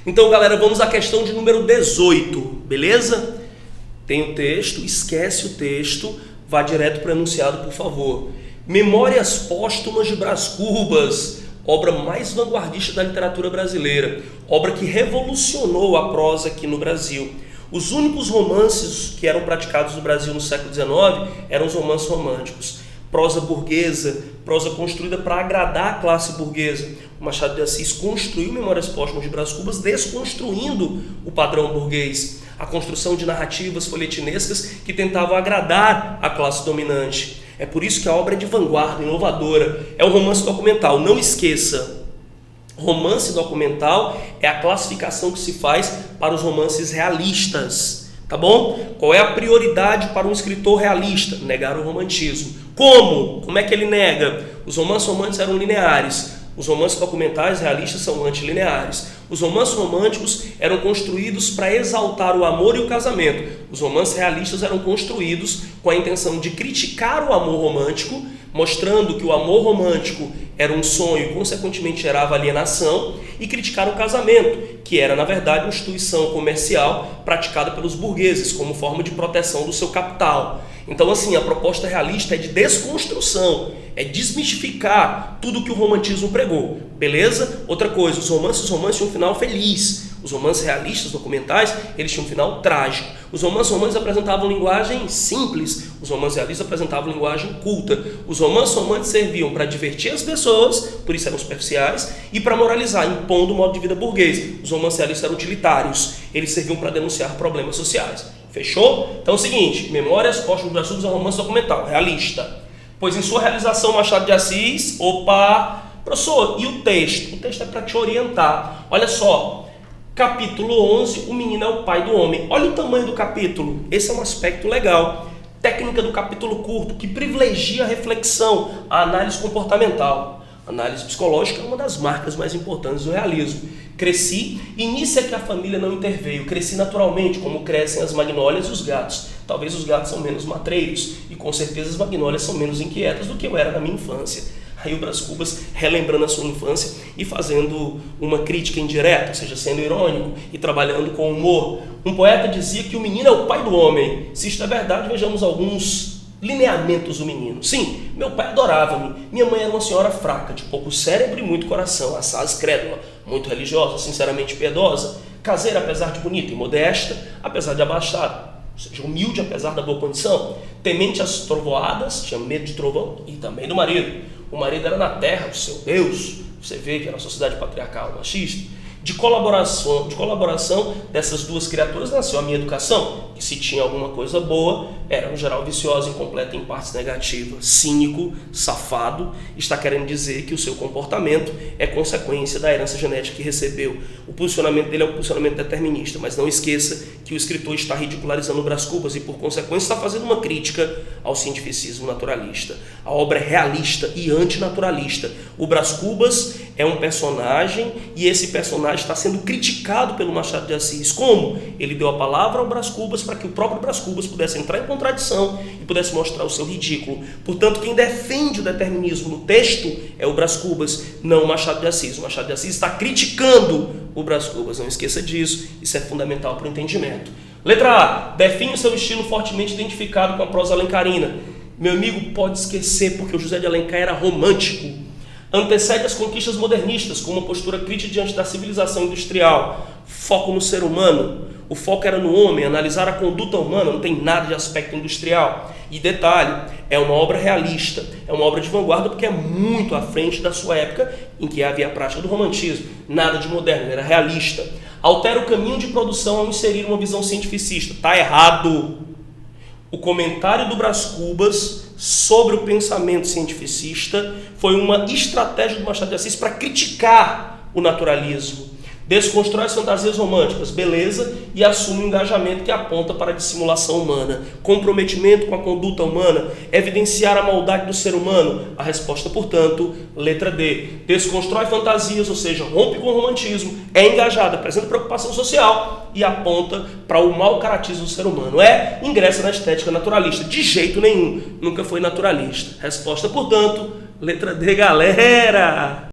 Então, galera, vamos à questão de número 18, beleza? Tem o texto, esquece o texto, vá direto para o enunciado, por favor. Memórias Póstumas de Brás Cubas, obra mais vanguardista da literatura brasileira, obra que revolucionou a prosa aqui no Brasil. Os únicos romances que eram praticados no Brasil no século XIX eram os romances românticos. Prosa burguesa, prosa construída para agradar a classe burguesa. O Machado de Assis construiu Memórias Póstumas de Brás Cubas, desconstruindo o padrão burguês. A construção de narrativas folhetinescas que tentavam agradar a classe dominante. É por isso que a obra é de vanguarda, inovadora. É um romance documental, não esqueça. Romance documental é a classificação que se faz para os romances realistas. Tá bom? Qual é a prioridade para um escritor realista? Negar o romantismo. Como? Como é que ele nega? Os romances românticos eram lineares. Os romances documentais realistas são antilineares. Os romances românticos eram construídos para exaltar o amor e o casamento. Os romances realistas eram construídos com a intenção de criticar o amor romântico, mostrando que o amor romântico era um sonho e, consequentemente, gerava alienação, e criticar o casamento, que era, na verdade, uma instituição comercial praticada pelos burgueses como forma de proteção do seu capital. Então, assim, a proposta realista é de desconstrução, é desmistificar tudo que o romantismo pregou, beleza? Outra coisa, os romances tinham um final feliz. Os romances realistas, documentais, eles tinham um final trágico. Os romances românticos apresentavam linguagem simples, os romances realistas apresentavam linguagem culta. Os romances românticos serviam para divertir as pessoas, por isso eram superficiais, e para moralizar, impondo o modo de vida burguês. Os romances realistas eram utilitários, eles serviam para denunciar problemas sociais. Fechou? Então é o seguinte, Memórias Póstumas de Brás Cubas é um romance documental, realista. Pois em sua realização, Machado de Assis, professor, e o texto? O texto é para te orientar. Olha só, capítulo 11, o menino é o pai do homem. Olha o tamanho do capítulo, esse é um aspecto legal. Técnica do capítulo curto, que privilegia a reflexão, a análise comportamental. A análise psicológica é uma das marcas mais importantes do realismo. Cresci, inicia que a família não interveio. Cresci naturalmente, como crescem as magnólias e os gatos. Talvez os gatos são menos matreiros e com certeza as magnólias são menos inquietas do que eu era na minha infância. Aí o Brás Cubas relembrando a sua infância e fazendo uma crítica indireta, ou seja, sendo irônico e trabalhando com humor. Um poeta dizia que o menino é o pai do homem. Se isto é verdade, vejamos alguns lineamentos do menino. Sim, meu pai adorava-me. Minha mãe era uma senhora fraca, de pouco cérebro e muito coração, assaz crédula, muito religiosa, sinceramente piedosa, caseira apesar de bonita e modesta, apesar de abastada, ou seja, humilde apesar da boa condição, temente às trovoadas, tinha medo de trovão, e também do marido. O marido era na terra, o seu Deus. Você vê que era uma sociedade patriarcal, machista. De colaboração dessas duas criaturas nasceu a minha educação, que se tinha alguma coisa boa, era no geral viciosa, incompleta em partes negativas, cínico, safado, está querendo dizer que o seu comportamento é consequência da herança genética que recebeu. O posicionamento dele é um posicionamento determinista, mas não esqueça que o escritor está ridicularizando o Brás Cubas e, por consequência, está fazendo uma crítica ao cientificismo naturalista. A obra é realista e antinaturalista. O Brás Cubas é um personagem e esse personagem está sendo criticado pelo Machado de Assis. Como? Ele deu a palavra ao Brás Cubas para que o próprio Brás Cubas pudesse entrar em contradição e pudesse mostrar o seu ridículo. Portanto, quem defende o determinismo no texto é o Brás Cubas, não o Machado de Assis. O Machado de Assis está criticando o Brás Cubas. Não esqueça disso, isso é fundamental para o entendimento. Letra A. Define o seu estilo fortemente identificado com a prosa alencarina. Meu amigo, pode esquecer, porque o José de Alencar era romântico. Antecede as conquistas modernistas, com uma postura crítica diante da civilização industrial. Foco no ser humano. O foco era no homem, analisar a conduta humana, não tem nada de aspecto industrial. E detalhe, é uma obra realista, é uma obra de vanguarda porque é muito à frente da sua época em que havia a prática do romantismo. Nada de moderno, era realista. Altera o caminho de produção ao inserir uma visão cientificista. Está errado. O comentário do Brás Cubas sobre o pensamento cientificista foi uma estratégia do Machado de Assis para criticar o naturalismo. Desconstrói as fantasias românticas, beleza, e assume um engajamento que aponta para a dissimulação humana. Comprometimento com a conduta humana, evidenciar a maldade do ser humano. A resposta, portanto, letra D. Desconstrói fantasias, ou seja, rompe com o romantismo, é engajado, apresenta preocupação social e aponta para o mau caratismo do ser humano. Ingressa na estética naturalista. De jeito nenhum, nunca foi naturalista. Resposta, portanto, letra D, galera!